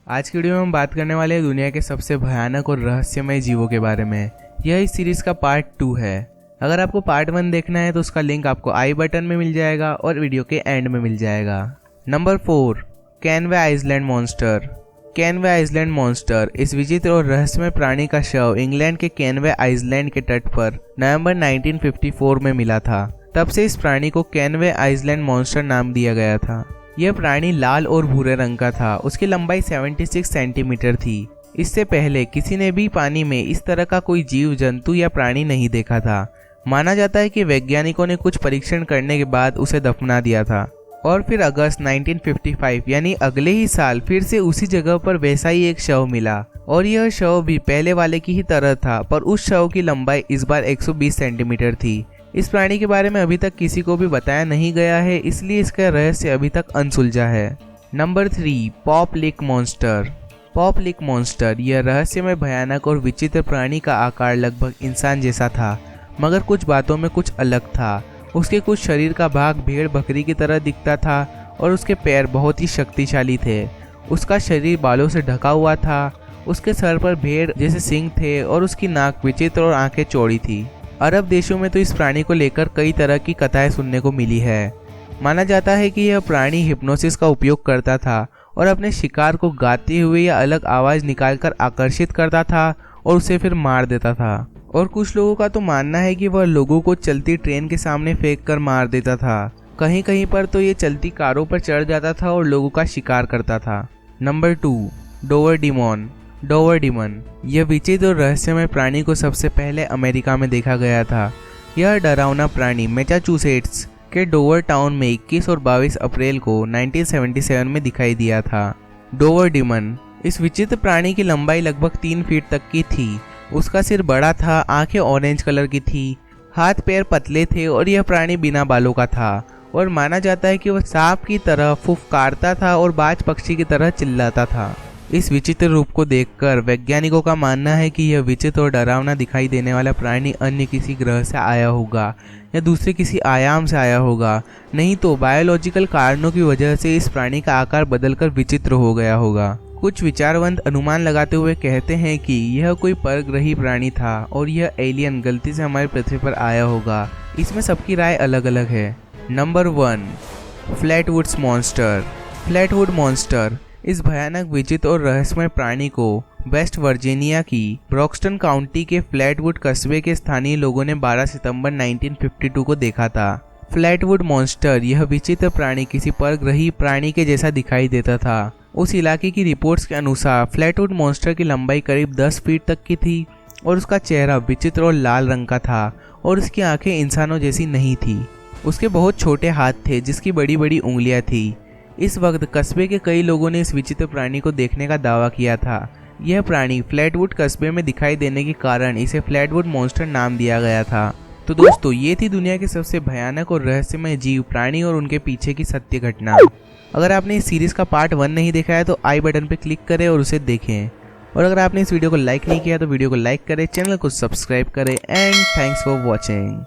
आज की वीडियो में हम बात करने वाले हैं दुनिया के सबसे भयानक और रहस्यमय जीवों के बारे में। यह इस सीरीज का पार्ट 2 है। अगर आपको पार्ट 1 देखना है तो उसका लिंक आपको आई बटन में मिल जाएगा और वीडियो के एंड में मिल जाएगा। Number 4, Canvey Island monster. Canvey Island monster इस विचित्र और रहस्यमय प्राणी का शव इंग्लैंड के कैनवे आइसलैंड के तट पर नवंबर 1954 में मिला था। तब से इस प्राणी को कैनवे आइसलैंड मॉन्स्टर नाम दिया गया था। यह प्राणी लाल और भूरे रंग का था। उसकी लंबाई 76 सेंटीमीटर थी। इससे पहले किसी ने भी पानी में इस तरह का कोई जीव जंतु या प्राणी नहीं देखा था। माना जाता है कि वैज्ञानिकों ने कुछ परीक्षण करने के बाद उसे दफना दिया था और फिर अगस्त 1955 यानी अगले ही साल फिर से उसी जगह पर वैसा ही एक शव मिला और यह शव भी पहले वाले की ही तरह था, पर उस शव की लंबाई इस बार 120 सेंटीमीटर थी। इस प्राणी के बारे में अभी तक किसी को भी बताया नहीं गया है, इसलिए इसका रहस्य अभी तक अनसुलझा है। नंबर 3, पॉप लिक मॉन्स्टर। पॉप लिक मॉन्स्टर यह रहस्य में भयानक और विचित्र प्राणी का आकार लगभग इंसान जैसा था, मगर कुछ बातों में कुछ अलग था। उसके कुछ शरीर का भाग भेड़ बकरी की तरह दिखता था और उसके पैर बहुत ही शक्तिशाली थे। उसका शरीर बालों से ढका हुआ था। उसके सर पर भेड़ जैसे सींग थे और उसकी नाक विचित्र और आंखें चौड़ी थी। अरब देशों में तो इस प्राणी को लेकर कई तरह की कथाएं सुनने को मिली है। माना जाता है कि यह प्राणी हिप्नोसिस का उपयोग करता था और अपने शिकार को गाते हुए या अलग आवाज निकालकर आकर्षित करता था और उसे फिर मार देता था। और कुछ लोगों का तो मानना है कि वह लोगों को चलती ट्रेन के सामने फेंक कर मार देता था। कहीं कहीं पर तो ये चलती कारों पर चढ़ जाता था और लोगों का शिकार करता था। Number 2, Dover demon. Dover demon यह विचित्र और रहस्यमय प्राणी को सबसे पहले अमेरिका में देखा गया था। यह डरावना प्राणी मैसाचुसेट्स के डोवर टाउन में 21 और 22 अप्रैल को 1977 में दिखाई दिया था। डोवर डिमन इस विचित्र प्राणी की लंबाई लगभग 3 फीट तक की थी। उसका सिर बड़ा था, आंखें ऑरेंज कलर की थी, हाथ पैर पतले थे और यह प्राणी बिना बालों का था और माना जाता है कि वह सांप की तरह फुफकारता था और बाज पक्षी की तरह चिल्लाता था। इस विचित्र रूप को देखकर वैज्ञानिकों का मानना है कि यह विचित्र और डरावना दिखाई देने वाला प्राणी अन्य किसी ग्रह से आया होगा या दूसरे किसी आयाम से आया होगा, नहीं तो बायोलॉजिकल कारणों की वजह से इस प्राणी का आकार बदलकर विचित्र हो गया होगा। कुछ विचारवंत अनुमान लगाते हुए कहते हैं कि यह कोई परग्रही प्राणी था और यह एलियन गलती से हमारी पृथ्वी पर आया होगा। इसमें सबकी राय अलग अलग है। Number 1, Flatwoods monster. Flatwood monster इस भयानक विचित्र और रहस्यमय प्राणी को वेस्ट वर्जीनिया की ब्रॉक्सटन काउंटी के फ्लैटवुड कस्बे के स्थानीय लोगों ने 12 सितंबर 1952 को देखा था। फ्लैटवुड मॉन्स्टर यह विचित्र प्राणी किसी परग्रही प्राणी के जैसा दिखाई देता था। उस इलाके की रिपोर्ट्स के अनुसार फ्लैटवुड मॉन्स्टर की लंबाई करीब 10 फीट तक की थी और उसका चेहरा विचित्र और लाल रंग का था और उसकी आंखें इंसानों जैसी नहीं थी। उसके बहुत छोटे हाथ थे जिसकी बड़ी बड़ी उंगलियां थी। इस वक्त कस्बे के कई लोगों ने इस विचित्र प्राणी को देखने का दावा किया था। यह प्राणी फ्लैटवुड कस्बे में दिखाई देने के कारण इसे फ्लैटवुड मॉन्स्टर नाम दिया गया था। तो दोस्तों, ये थी दुनिया के सबसे भयानक और रहस्यमय जीव, प्राणी और उनके पीछे की सत्य घटना। अगर आपने इस सीरीज का पार्ट 1 नहीं देखा है तो आई बटन पर क्लिक करें और उसे देखें। और अगर आपने इस वीडियो को लाइक नहीं किया तो वीडियो को लाइक करें, चैनल को सब्सक्राइब करें एंड थैंक्स फॉर वॉचिंग।